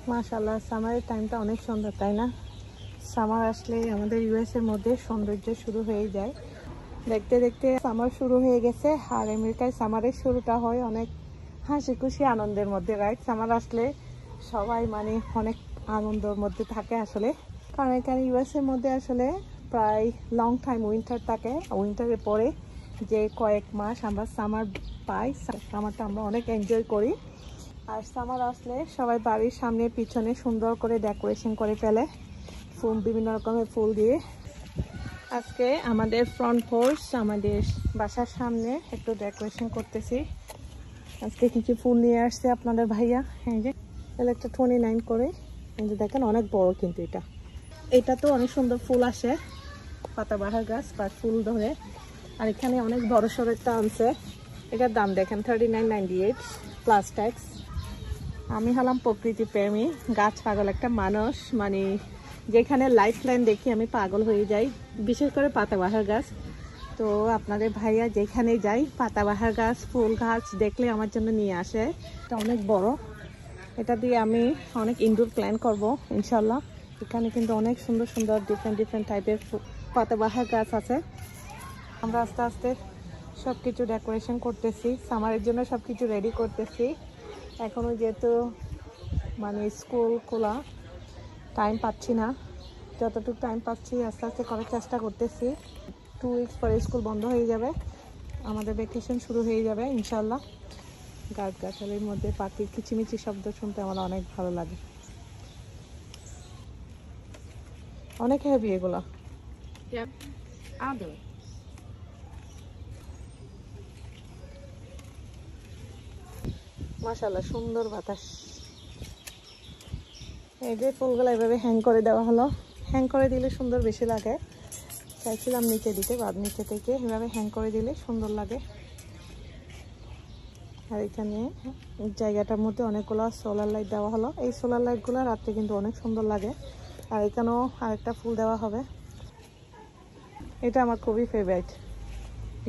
মাশাআল্লাহ, সামারের টাইমটা অনেক সুন্দর, তাই না? সামার আসলে আমাদের ইউএস এর মধ্যে সৌন্দর্য শুরু হয়ে যায়। দেখতে দেখতে সামার শুরু হয়ে গেছে। আর আমেরিকায় সামারের শুরুটা হয় অনেক হাসি খুশি আনন্দের মধ্যে, রাইট? সামার আসলে সবাই মানে অনেক আনন্দের মধ্যে থাকে আসলে, কারণ এখানে ইউএস এর মধ্যে আসলে প্রায় লং টাইম উইন্টার থাকে। উইন্টারের পরে যে কয়েক মাস আমরা সামার পাই, সামারটা আমরা অনেক এনজয় করি। আর সামার আসলে সবাই বাড়ির সামনে পিছনে সুন্দর করে ডেকোরেশন করে ফেলে ফুল, বিভিন্ন রকমের ফুল দিয়ে। আজকে আমাদের ফ্রন্ট পোর্চ, আমাদের বাসার সামনে একটু ডেকোরেশন করতেছি। আজকে কিছু ফুল নিয়ে আসছে আপনাদের ভাইয়া। এই যে একটা 29 করে, এই যে দেখেন অনেক বড়, কিন্তু এটা তো অনেক সুন্দর ফুল আসে, পাতাবাহার গাছ বা ফুল ধরে। আর এখানে অনেক বড় সড়ো একটা আনছে, এটার দাম দেখেন 39.98 প্লাস ট্যাক্স। আমি হলাম প্রকৃতি প্রেমী, গাছ পাগল একটা মানুষ, মানে যেখানে লাইফ লাইন দেখি আমি পাগল হয়ে যাই, বিশেষ করে পাতাবাহার গাছ। তো আপনাদের ভাইয়া যেখানে যাই পাতাবাহার গাছ, ফুল গাছ দেখলে আমার জন্য নিয়ে আসে। এটা অনেক বড়, এটা দিয়ে আমি অনেক ইনডোর প্ল্যান করব ইনশাল্লাহ। এখানে কিন্তু অনেক সুন্দর সুন্দর ডিফারেন্ট টাইপের পাতাবাহার গাছ আছে। আমরা আস্তে আস্তে সব কিছু ডেকোরেশন করতেছি, সামারের জন্য সব কিছু রেডি করতেছি। এখনও যেহেতু মানে স্কুল খোলা, টাইম পাচ্ছি না, যতটুকু টাইম পাচ্ছি আস্তে আস্তে করার চেষ্টা করতেছি। 2 উইকস পরে স্কুল বন্ধ হয়ে যাবে, আমাদের ভ্যাকেশন শুরু হয়ে যাবে ইনশাল্লাহ। গাছগাছালির মধ্যে পাখির কিচিমিচি শব্দ শুনতে আমার অনেক ভালো লাগে, অনেক হেভি এগুলো। মাশাআল্লাহ, সুন্দর বাতাস। এই যে ফুলগুলো এভাবে হ্যাং করে দেওয়া হলো, হ্যাং করে দিলে সুন্দর বেশি লাগে। চাইছিলাম নিচে দিতে, বাদ নিচে থেকে এভাবে হ্যাং করে দিলে সুন্দর লাগে। আর এখানে জায়গাটার মধ্যে অনেকগুলো সোলার লাইট দেওয়া হলো, এই সোলার লাইটগুলো রাত্রে কিন্তু অনেক সুন্দর লাগে। আর এখানেও আরেকটা ফুল দেওয়া হবে, এটা আমার খুবই ফেভারিট।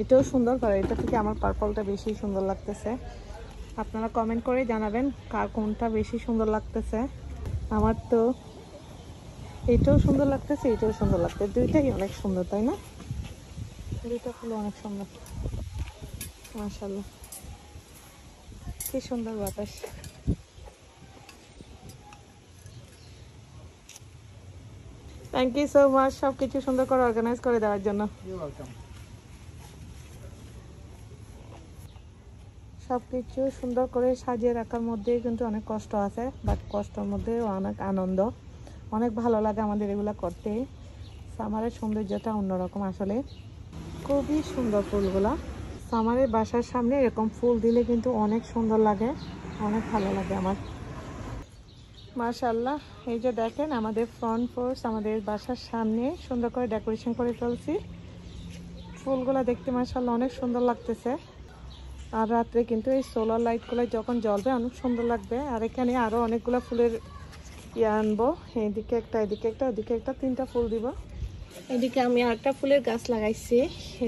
এটাও সুন্দর, কারণ এটা থেকে আমার পার্পলটা বেশি সুন্দর লাগতেছে। আপনারা কমেন্ট করে জানাবেন কার কোনটা বেশি সুন্দর লাগতেছে। আমার তো এটাও সুন্দর লাগতেছে, এটাও সুন্দর লাগতেছে, দুইটাই অনেক সুন্দর, তাই না? দুইটা ফুল অনেক সুন্দর, মাশাআল্লাহ, কি সুন্দর বাতাস। থ্যাংক ইউ সো মাচ সবকিছু সুন্দর করে অর্গানাইজ করে দেওয়ার জন্য। সবকিছু সুন্দর করে সাজিয়ে রাখার মধ্যে কিন্তু অনেক কষ্ট আছে, বাট কষ্টের মধ্যে অনেক আনন্দ, অনেক ভালো লাগে আমাদের এগুলো করতে। সামারের সৌন্দর্যটা অন্যরকম আসলে, খুবই সুন্দর ফুলগুলা। সামারের বাসার সামনে এরকম ফুল দিলে কিন্তু অনেক সুন্দর লাগে, অনেক ভালো লাগে আমার। মাশাআল্লাহ, এই যে দেখেন আমাদের ফ্রন্ট পোর্চ, আমাদের বাসার সামনে সুন্দর করে ডেকোরেশন করে ফেলছি। ফুলগুলা দেখতে মাশাআল্লাহ অনেক সুন্দর লাগতেছে। আর রাত্রে কিন্তু এই সোলার লাইটগুলো যখন জ্বলবে অনেক সুন্দর লাগবে। আর এখানে আরও অনেকগুলো ফুলের আনবো, এইদিকে একটা, এদিকে একটা, ওদিকে একটা, 3টা ফুল দিব। এদিকে আমি আরেকটা ফুলের গাছ লাগাইছি,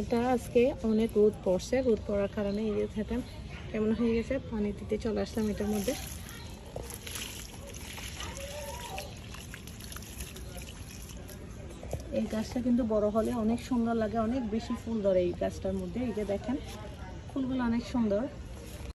এটা আজকে অনেক রোদ পড়ছে, রোদ পড়ার কারণে এই যে দেখেন কেমন হয়ে গেছে, পানি দিতে চলে আসলাম এটার মধ্যে। এই গাছটা কিন্তু বড় হলে অনেক সুন্দর লাগে, অনেক বেশি ফুল ধরে এই গাছটার মধ্যে। এই যে দেখেন ফুলগুলো অনেক সুন্দর।